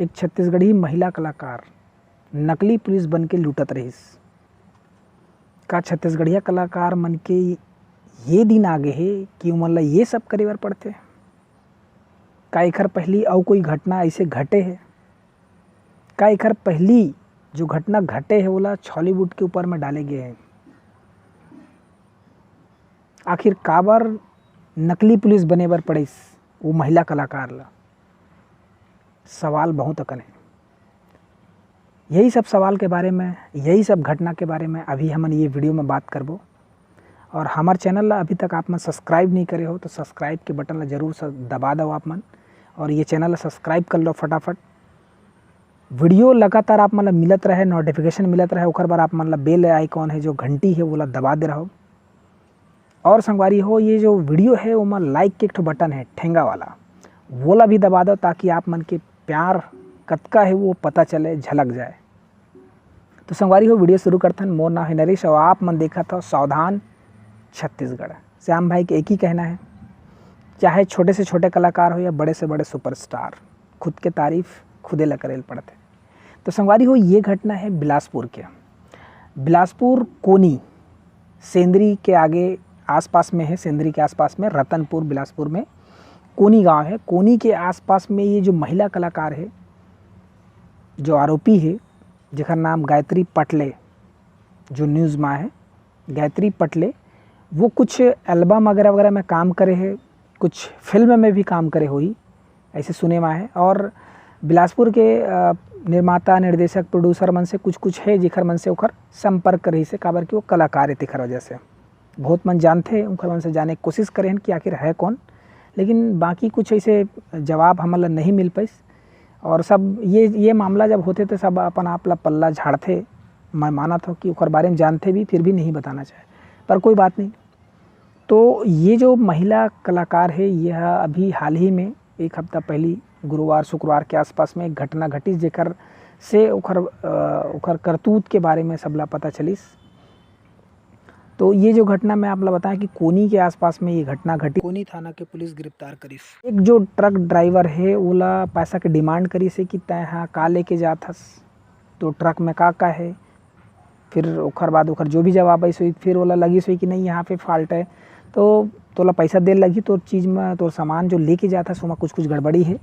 एक छत्तीसगढ़ी महिला कलाकार नकली पुलिस बन के लूटत रहीस। का छत्तीसगढ़िया कलाकार मन के ये दिन आगे हे कि ओमन ला ये सब करे बर पड़थे? का एखर पहली अउ कोई घटना ऐसे घटे हे? का एखर पहली जो घटना घटे हे ओला हॉलीवुड के ऊपर में डाले गए हैं? आखिर काबर नकली पुलिस बने बर पड़िस वो महिला कलाकार ला? सवाल बहुत अकन है। यही सब सवाल के बारे में, यही सब घटना के बारे में अभी हमन ये वीडियो में बात करबो। और हमार चैनल ला अभी तक आप मन सब्सक्राइब नहीं करे हो तो सब्सक्राइब के बटन ला जरूर दबा दो आप मन, और ये चैनल ला सब्सक्राइब कर लो फटाफट। वीडियो लगातार आप मन ला मिलत रहे, नोटिफिकेशन मिलत रहे, ओकर बार आप मन ला बेल आइकॉन है जो घंटी है वो ला दबा दे रहो। और संगवारी हो, ये जो वीडियो है वो में लाइक के एक ठो बटन है ठेंगा वाला, वो ला भी दबा दो ताकि आप मन के प्यार कतका है वो पता चले, झलक जाए। तो संगवारी हो, वीडियो शुरू करथन। मोर नाम है नरेश और आप मन देखा था सावधान छत्तीसगढ़। श्याम भाई के एक ही कहना है, चाहे छोटे से छोटे कलाकार हो या बड़े से बड़े सुपरस्टार, खुद के तारीफ खुदे ला करेल पड़ते। तो संगवारी हो, ये घटना है बिलासपुर के। बिलासपुर कोनी सेंदरी के आगे आसपास में है, सेंदरी के आसपास में रतनपुर बिलासपुर में कोनी गांव है। कोनी के आसपास में ये जो महिला कलाकार है, जो आरोपी है, जिसका नाम गायत्री पटले, जो न्यूज़ में है गायत्री पटले, वो कुछ एल्बम वगैरह वगैरह में काम करे है, कुछ फिल्म में भी काम करे हुई ऐसे सुने में है। और बिलासपुर के निर्माता, निर्देशक, प्रोड्यूसर मन से कुछ है जिखर मन से ओखर संपर्क रही से, काबर कि वो कलाकार है तिखर वजह से बहुत मन जानते हैं, उनकर मन से जाने की कोशिश करे हैं कि आखिर है कौन। लेकिन बाकी कुछ ऐसे जवाब हमला नहीं मिल पाइस। और सब ये मामला जब होते तो सब अपन आप ला पल्ला झाड़ते। मैं माना था कि ओकर बारे में जानते भी, फिर भी नहीं बताना चाहे, पर कोई बात नहीं। तो ये जो महिला कलाकार है, यह अभी हाल ही में एक हफ्ता पहली गुरुवार शुक्रवार के आसपास में एक घटना घटी, जेकर से ओकर करतूत के बारे में सबला पता चलिस। तो ये जो घटना मैं आप ला बताएं कि कोनी के आसपास में ये घटना घटी। कोनी थाना के पुलिस गिरफ्तार करिस। एक जो ट्रक ड्राइवर है ओला पैसा के डिमांड करी से कि तय हाँ का लेके जात हस, तो ट्रक में का है। फिर ओकर बाद ओकर जो भी जवाब आई सोई, फिर ओला लगी सोई कि नहीं यहाँ पे फॉल्ट है, तो तोला पैसा दे लगी, तो चीज़ में तो सामान जो लेके जाता है उसमें कुछ गड़बड़ी है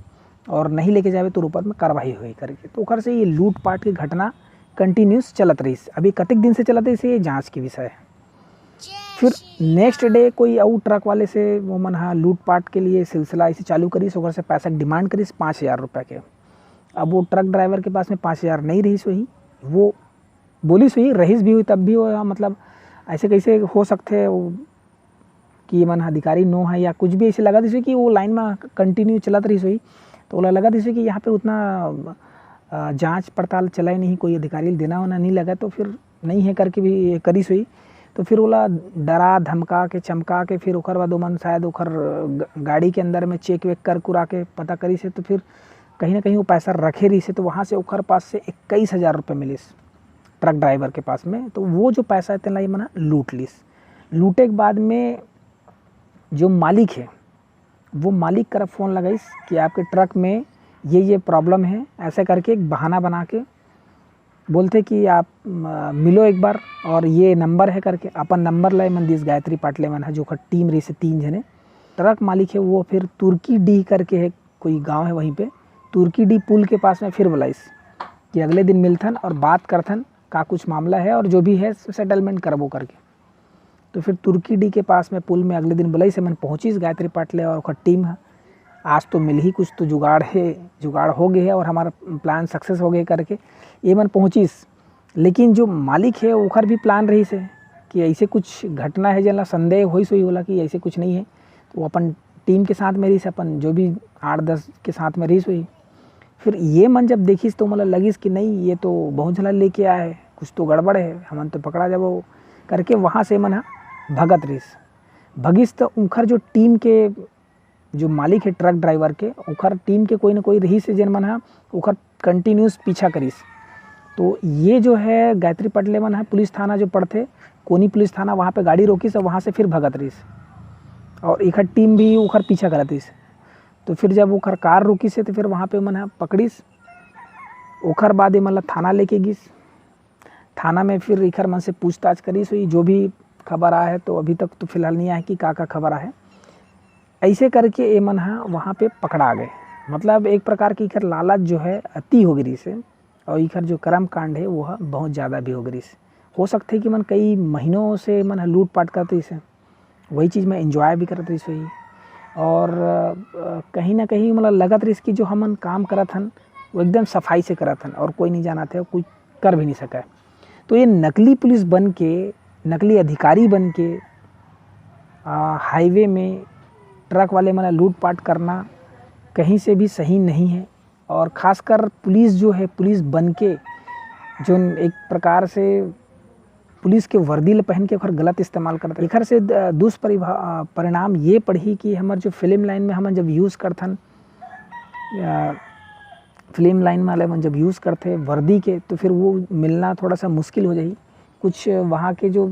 और नहीं लेके जावे तो ऊपर में कार्रवाई हुई करके। तो ओकर से ये लूटपाट की घटना कंटिन्यूस चलत रही। अभी कतक दिन से चलत रही, ये जाँच के विषय है। फिर नेक्स्ट डे कोई और ट्रक वाले से वो मन हाँ लूटपाट के लिए सिलसिला ऐसे चालू करीस, ओकर से पैसा डिमांड करीस 5,000 रुपये के। अब वो ट्रक ड्राइवर के पास में 5,000 नहीं रही सोई, वो बोली सोई रहीस भी हुई तब भी वो मतलब ऐसे कैसे हो सकते कि मन अधिकारी नो है या कुछ भी ऐसे लगा दिसे कि वो लाइन में कंटिन्यू चलत रही सोई। तो ओला लगा दिसे कि यहाँ पे उतना जांच पड़ताल चलाए नहीं, कोई अधिकारी देना होना नहीं लगा, तो फिर नहीं है करके भी करी सोई। तो फिर ओला डरा धमका के चमका के फिर ओकर बाद ओमन शायद ओकर गाड़ी के अंदर में चेक वेक कर कुरा के पता करी से, तो फिर कहीं ना कहीं वो पैसा रखे रही से, तो वहाँ से ओकर पास से 21,000 रुपये मिलिस ट्रक ड्राइवर के पास में। तो वो जो पैसा है तेला मना लूट लिस। लूटे के बाद में जो मालिक है वो मालिक कर फ़ोन लगाइस कि आपके ट्रक में ये प्रॉब्लम है, ऐसे करके एक बहाना बना के बोलते कि आप मिलो एक बार और ये नंबर है करके अपन नंबर लाए मन दिस गायत्री पाटले मन है, जो टीम रही से 3 जने। ट्रक मालिक है वो फिर तुर्की डी करके है कोई गांव है, वहीं पे तुर्की डी पुल के पास में फिर बुलाइस कि अगले दिन मिलथन और बात करथन का कुछ मामला है और जो भी है सेटलमेंट करबो करके। तो फिर तुर्की डी के पास में पुल में अगले दिन बुलाई से मन पहुँचिस गायत्री पाटले और टीम है। आज तो मिल ही कुछ तो जुगाड़ है, जुगाड़ हो गए है और हमारा प्लान सक्सेस हो गए करके ये मन पहुँचिस। लेकिन जो मालिक है ओखर भी प्लान रही से कि ऐसे कुछ घटना है जला संदेह होई सोई होला कि ऐसे कुछ नहीं है, तो वो अपन टीम के साथ में रही से, अपन जो भी 8-10 के साथ में रही सोई। फिर ये मन जब देखिस तो मतलब लगिस कि नहीं ये तो बहुत झला लेके आया है, कुछ तो गड़बड़ है, हमन तो पकड़ा जब करके वहाँ से मन भगत रहीस। भगिस तो उनखर जो टीम के जो मालिक है ट्रक ड्राइवर के, ओखर टीम के कोई ना कोई रही से जन मन ओखर कंटिन्यूस पीछा करीस। तो ये जो है गायत्री पटले मन है पुलिस थाना जो पड़ते कोनी पुलिस थाना, वहाँ पे गाड़ी रोकीस और वहाँ से फिर भगत रहीस और एक टीम भी ओखर पीछा करतीस। तो फिर जब ओखर कार रुकी से तो फिर वहाँ पे मन पकड़ीस ओखर बाद मतलब थाना लेके गिस। थाना में फिर एखर मन से पूछताछ करी सोई, जो भी खबर आया है तो अभी तक तो फिलहाल नहीं आया कि का खबर आया है। ऐसे करके ये मन हा वहाँ पे पकड़ा गए। मतलब एक प्रकार की इखर लालच जो है अति हो गई से, और इखर जो कर्म कांड है वो बहुत ज़्यादा भी हो गई से। हो सकते कि मन कई महीनों से मन लूट पाट करते इसे, वही चीज़ मैं एंजॉय भी करत रही सही। और कहीं ना कहीं मतलब लगत रही कि जो हमन काम करत हन वो एकदम सफाई से करत हन और कोई नहीं जाना थे, कोई कर भी नहीं सका। तो ये नकली पुलिस बन के, नकली अधिकारी बन के हाईवे में ट्रक वाले मतलब लूट पाट करना कहीं से भी सही नहीं है। और ख़ासकर पुलिस जो है, पुलिस बन के जो एक प्रकार से पुलिस के वर्दी पहन के गलत इस्तेमाल करते हैं, एखर से दुष्परिणाम ये पड़ी कि हमारे जो फिल्म लाइन में हम जब यूज़ करथन, फिल्म लाइन वाले मन जब यूज़ करते वर्दी के, तो फिर वो मिलना थोड़ा सा मुश्किल हो जाए। कुछ वहाँ के जो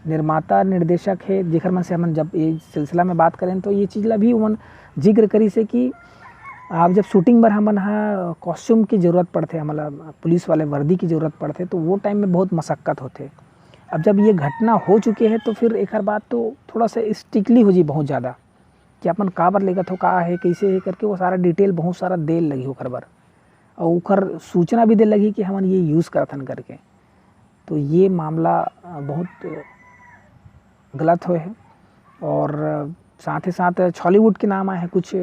निर्माता निर्देशक है जेखर मन से हम जब ये सिलसिला में बात करें तो ये चीज़ ला भी उमन जिक्र करी से कि आप जब शूटिंग बर हमन हा कॉस्ट्यूम की ज़रूरत पड़ते, मतलब पुलिस वाले वर्दी की ज़रूरत पड़ते, तो वो टाइम में बहुत मशक्क़त होते। अब जब ये घटना हो चुके हैं तो फिर एक बात तो थोड़ा सा स्ट्रिक्टली हो जी बहुत ज़्यादा कि अपन का बर लेगत हो, का है, कैसे है करके वो सारा डिटेल बहुत सारा दे लगी ओकर बर, और ओकर सूचना भी दे लगी कि हमन ये यूज़ करथन करके। तो ये मामला बहुत गलत हुए है। और साथ ही साथ हॉलीवुड के नाम आए हैं, कुछ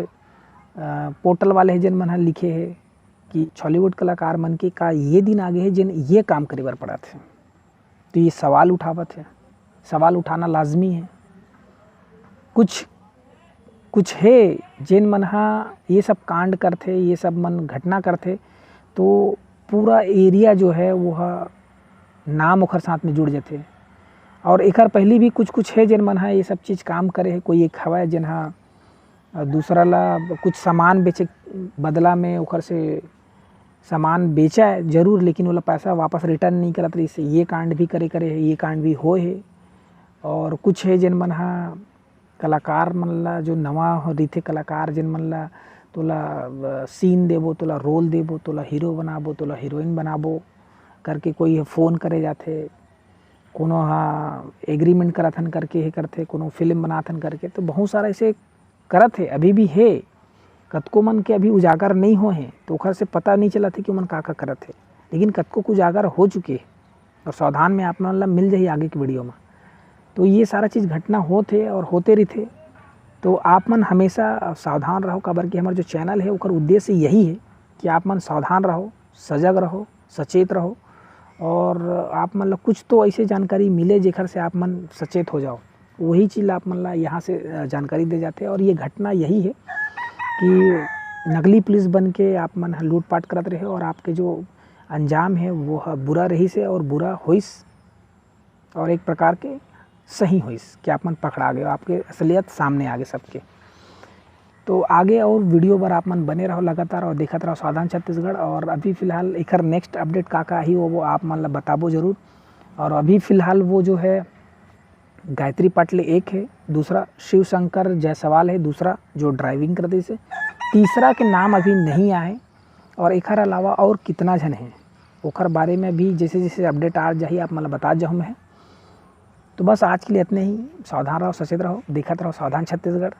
पोर्टल वाले हैं जिन मन लिखे है कि हॉलीवुड कलाकार मन के का ये दिन आगे है जिन ये काम करे बर पड़ा थे। तो ये सवाल उठावत है, सवाल उठाना लाजमी है। कुछ है जिन मन ये सब कांड करते, ये सब मन घटना करते, तो पूरा एरिया जो है वो नाम ओखर साथ में जुड़ जाते। और एकर पहली भी कुछ है जिन मन ये सब चीज़ काम करे है। कोई एक हवा जिन दूसरा ला कुछ सामान बेचे बदला में ओखर से सामान बेचा है जरूर, लेकिन वाला पैसा वापस रिटर्न नहीं करत रही से, ये कांड भी करे है, ये कांड भी हो है। और कुछ है जिन मन कलाकार मन ला जो नवा रहीथे, कलाकार जिन मन ला तोला सीन देबो, तोला रोल देबो, तोला हीरो बनाबो, तोला हीरोइन बनाबो करके कोई फ़ोन करे जाते, कोनो एग्रीमेंट करथन करके हे करथे, कोनो फिल्म बनाथन करके। तो बहुत सारा ऐसे करत है, अभी भी है। कतको मन के अभी उजागर नहीं हो हैं तो ओखर से पता नहीं चला थे कि मन का करत है, लेकिन कतको को उजागर हो चुके हैं और सावधान में आप मन ला मिल जाही आगे की वीडियो में। तो ये सारा चीज़ घटना होते और होते रहते। तो आप मन हमेशा सावधान रहो, काबर कि हमारा जो चैनल है ओकर उद्देश्य यही है कि आप मन सावधान रहो, सजग रहो, सचेत रहो, और आप मन ला कुछ तो ऐसे जानकारी मिले जेखर से आप मन सचेत हो जाओ। वही चीज़ आप मन ला यहाँ से जानकारी दे जाते। और ये घटना यही है कि नकली पुलिस बन के आप मन लूटपाट करत रहे और आपके जो अंजाम है वो बुरा रही से और बुरा होइस, और एक प्रकार के सही होइस कि आप मन पकड़ा गए, आपके असलियत सामने आ गए सबके। तो आगे और वीडियो पर आप मन बने रहो लगातार और देखते रहो सावधान छत्तीसगढ़। और अभी फ़िलहाल एकर नेक्स्ट अपडेट का ही वो आप मन ला बताबो ज़रूर। और अभी फ़िलहाल वो जो है गायत्री पाटले एक है, दूसरा शिव शंकर जायसवाल है, दूसरा जो ड्राइविंग करते से, तीसरा के नाम अभी नहीं आए। और एकर अलावा और कितना जन है ओकर बारे में भी जैसे जैसे अपडेट आ जाही आप मतलब बता जाऊँ मैं। तो बस आज के लिए इतने ही। सावधान रहो, सचेत रहो, देखते रहो सावधान छत्तीसगढ़।